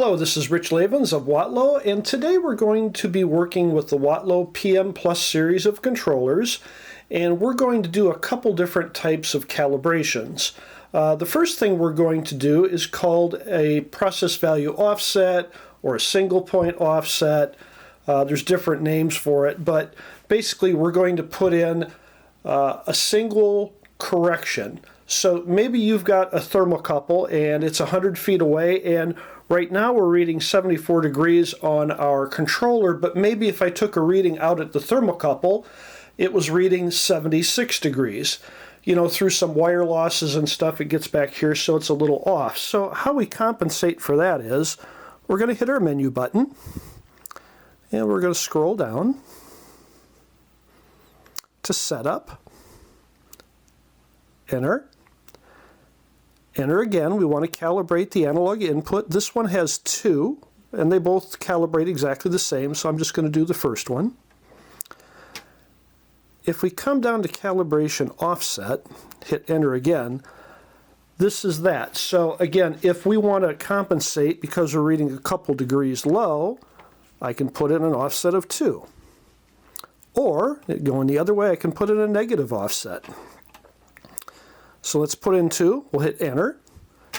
Hello, this is Rich Lavens of Watlow, and today we're going to be working with the Watlow PM PLUS series of controllers, and we're going to do a couple different types of calibrations. The first thing we're going to do is called a process value offset or a single point offset. There's different names for it, but basically we're going to put in a single correction. So maybe you've got a thermocouple and it's 100 feet away, and right now we're reading 74 degrees on our controller, but maybe if I took a reading out at the thermocouple, it was reading 76 degrees. You know, through some wire losses and stuff, it gets back here, so it's a little off. So how we compensate for that is we're going to hit our menu button, and we're going to scroll down to Setup, Enter. Enter again. We want to calibrate the analog input. This one has two, and they both calibrate exactly the same, so I'm just going to do the first one. If we come down to calibration offset, hit enter again, this is that. So again, if we want to compensate because we're reading a couple degrees low, I can put in an offset of 2. Or, going the other way, I can put in a negative offset. So let's put in 2, we'll hit enter,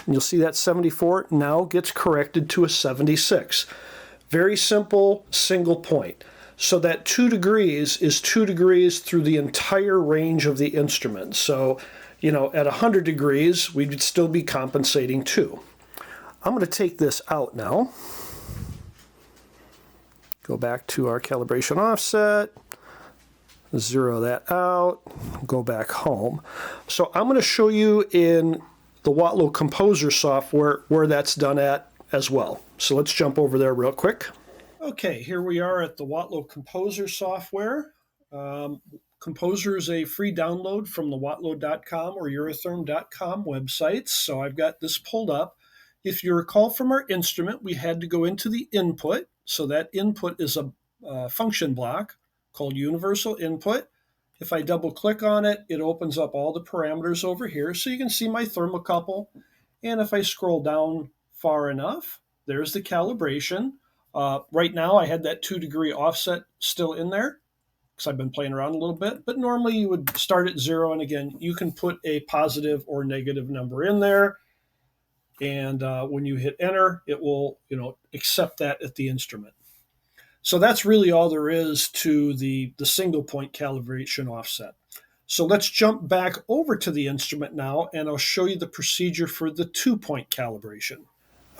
and you'll see that 74 now gets corrected to a 76. Very simple, single point. So that 2 degrees is 2 degrees through the entire range of the instrument. So, you know, at 100 degrees, we'd still be compensating 2. I'm going to take this out now. Go back to our calibration offset. Zero that out, go back home. So I'm going to show you in the Watlow Composer software where that's done at as well. So let's jump over there real quick. Okay, here we are at the Watlow Composer software. Composer is a free download from the watlow.com or eurotherm.com websites. So I've got this pulled up. If you recall from our instrument, we had to go into the input. So that input is a function block called universal input. If I double click on it, it opens up all the parameters over here. So you can see my thermocouple. And if I scroll down far enough, there's the calibration. Right now I had that 2 degree offset still in there because I've been playing around a little bit. But normally you would start at 0. And again, you can put a positive or negative number in there. And when you hit enter, it will, accept that at the instrument. So that's really all there is to the single point calibration offset. So let's jump back over to the instrument now, and I'll show you the procedure for the 2-point calibration.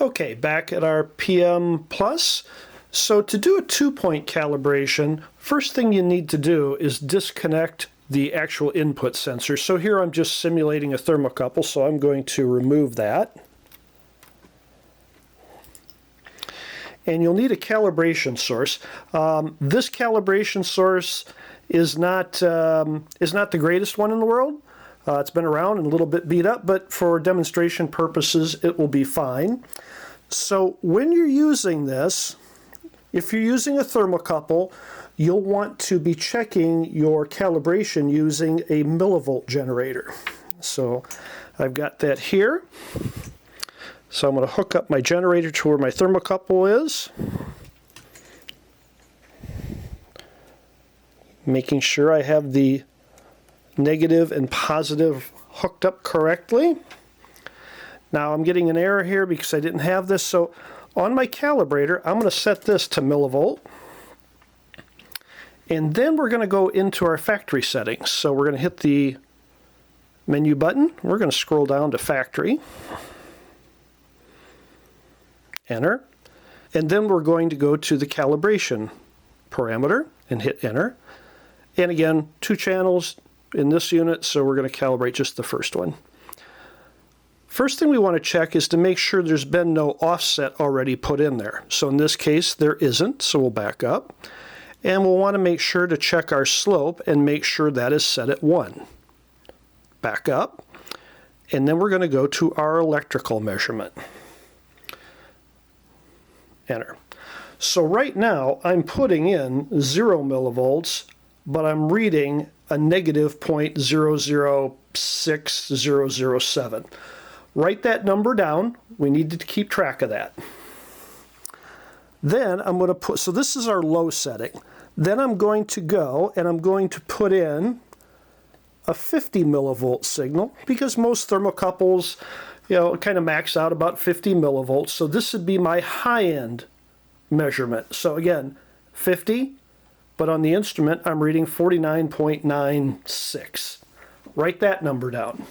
Okay, back at our PM Plus. So to do a 2-point calibration, first thing you need to do is disconnect the actual input sensor. So here I'm just simulating a thermocouple, so I'm going to remove that. And you'll need a calibration source. This calibration source is not the greatest one in the world. It's been around and a little bit beat up, but for demonstration purposes, it will be fine. So when you're using this, if you're using a thermocouple, you'll want to be checking your calibration using a millivolt generator. So I've got that here. So I'm going to hook up my generator to where my thermocouple is, making sure I have the negative and positive hooked up correctly. Now I'm getting an error here because I didn't have this. So on my calibrator, I'm going to set this to millivolt. And then we're going to go into our factory settings. So we're going to hit the menu button. We're going to scroll down to factory. Enter, and then we're going to go to the calibration parameter and hit enter. And again, 2 channels in this unit, so we're going to calibrate just the first one. First thing we want to check is to make sure there's been no offset already put in there. So in this case, there isn't, so we'll back up. And we'll want to make sure to check our slope and make sure that is set at 1. Back up, and then we're going to go to our electrical measurement. Enter. So right now I'm putting in 0 millivolts, but I'm reading a negative 0.006007. Write that number down. We need to keep track of that. Then I'm going to put, so this is our low setting. Then I'm going to go and I'm going to put in a 50 millivolt signal, because most thermocouples, kind of max out about 50 millivolts. So this would be my high-end measurement. So again, 50, but on the instrument I'm reading 49.96. Write that number down.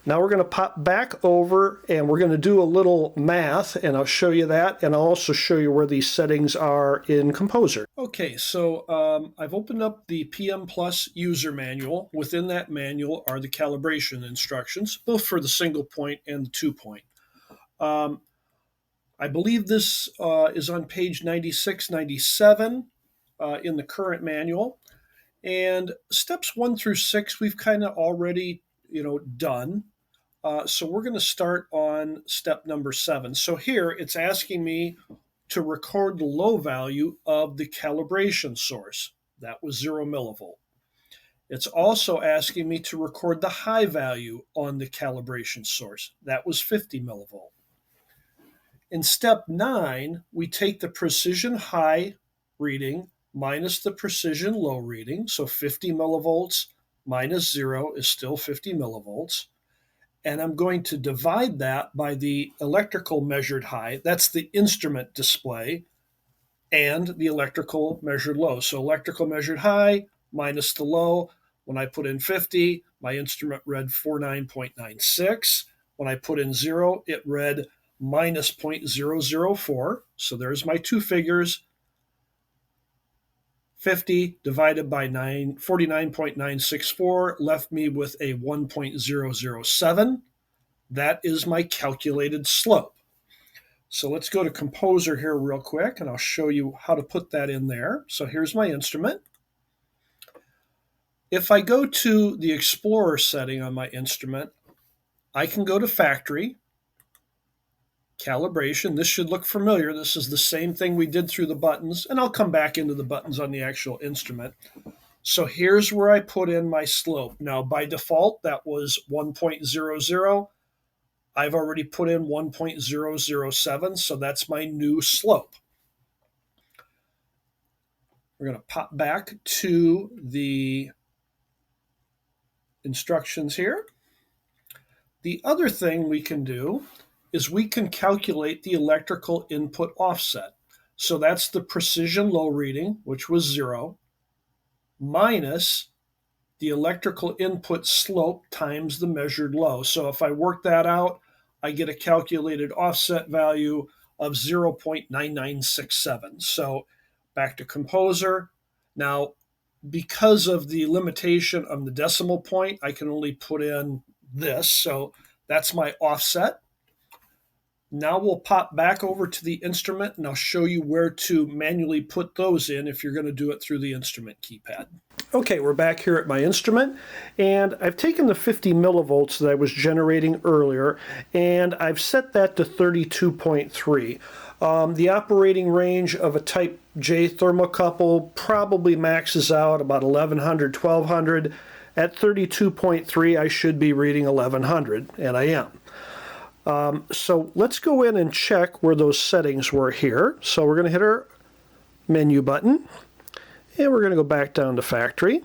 Now we're going to pop back over and we're going to do a little math, and I'll show you that, and I'll also show you where these settings are in Composer. Okay, so I've opened up the PM Plus user manual. Within that manual are the calibration instructions, both for the single point and the 2-point. I believe this is on page 96, 97 in the current manual. And steps 1 through 6 we've kind of already done. So we're going to start on step number 7. So here it's asking me to record the low value of the calibration source. That was 0 millivolt. It's also asking me to record the high value on the calibration source. That was 50 millivolt. In step 9, we take the precision high reading minus the precision low reading. So 50 millivolts minus 0 is still 50 millivolts. And I'm going to divide that by the electrical measured high. That's the instrument display, and the electrical measured low. So electrical measured high minus the low. When I put in 50, my instrument read 49.96. When I put in 0, it read minus 0.004. So there's my two figures. 50 divided by 49.964 left me with a 1.007. That is my calculated slope. So let's go to Composer here real quick, and I'll show you how to put that in there. So here's my instrument. If I go to the Explorer setting on my instrument, I can go to Factory, Calibration. This should look familiar. This is the same thing we did through the buttons, and I'll come back into the buttons on the actual instrument. So here's where I put in my slope. Now, by default, that was 1.00. I've already put in 1.007, so that's my new slope. We're going to pop back to the instructions here. The other thing we can do is we can calculate the electrical input offset. So that's the precision low reading, which was 0, minus the electrical input slope times the measured low. So if I work that out, I get a calculated offset value of 0.9967. So back to Composer. Now, because of the limitation of the decimal point, I can only put in this. So that's my offset. Now we'll pop back over to the instrument, and I'll show you where to manually put those in if you're going to do it through the instrument keypad. Okay, we're back here at my instrument, and I've taken the 50 millivolts that I was generating earlier, and I've set that to 32.3. The operating range of a Type J thermocouple probably maxes out about 1100, 1200. At 32.3, I should be reading 1100, and I am. So let's go in and check where those settings were here. So we're going to hit our menu button, and we're going to go back down to Factory,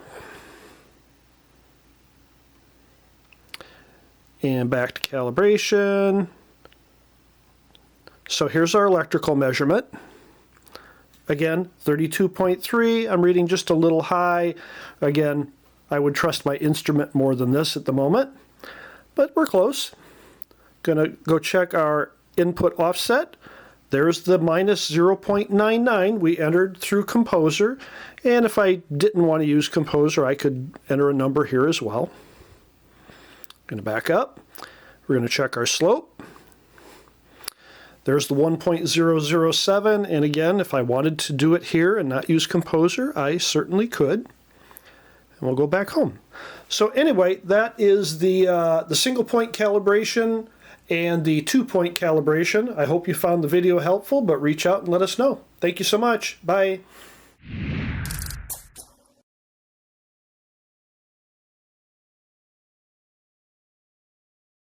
and back to Calibration. So here's our electrical measurement. Again, 32.3. I'm reading just a little high. Again, I would trust my instrument more than this at the moment, but we're close. Going to go check our input offset. There's the minus 0.99 we entered through Composer. And if I didn't want to use Composer, I could enter a number here as well. Going to back up. We're going to check our slope. There's the 1.007. And again, if I wanted to do it here and not use Composer, I certainly could. And we'll go back home. So anyway, that is the single point calibration and the 2-point calibration. I hope you found the video helpful, but reach out and let us know. Thank you so much. Bye.